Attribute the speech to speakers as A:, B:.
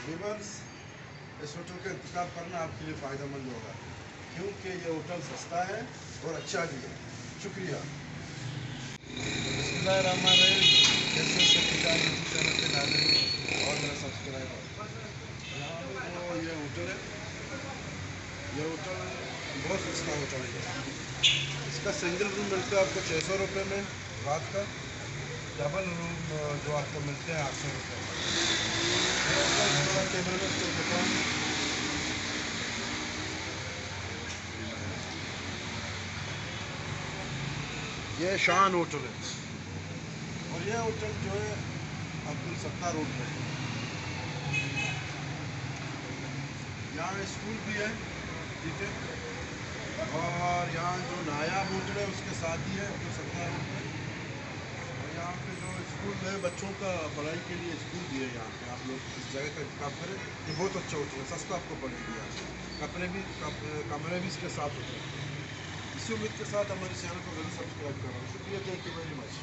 A: Viewers, इस hotel का इंतखाब करना आपके लिए फ़ायदेमंद होगा क्योंकि ये होटल सस्ता है और अच्छा भी है। शुक्रिया। बिस्मिल्लाहिर्रहमानिर्रहीम। कैसे यूट्यूब चैनल पे नाज़रीन और मेरा सब्सक्राइबर, यहाँ पे जो ये होटल है, ये होटल बहुत सस्ता होटल है। इसका सिंगल रूम मिलता है आपको 600 रुपये में रात का। डबल रूम जो आपको मिलते हैं 800 रुपये में। कैमरे में इसको बताऊँ, ये शान होटल है और ये होटल जो है अब्दुल सत्तार रोड पर है। यहाँ स्कूल भी है, ठीक है, और यहाँ जो नायाब होटल है उसके साथ ही है अब्दुल सत्तार रोड पर। और यहाँ पे जो स्कूल है बच्चों का पढ़ाई के लिए स्कूल भी है। यहाँ पे आप लोग इस जगह का इंतखाब करें, ये बहुत अच्छा होटल है, सस्ता आपको पड़ेगी। यहाँ कमरे भी इसके साथ होते हैं। इसी उम्मीद के साथ हमारे चैनल को ज़रूर सब्सक्राइब करें। शुक्रिया, थैंक यू वेरी मच।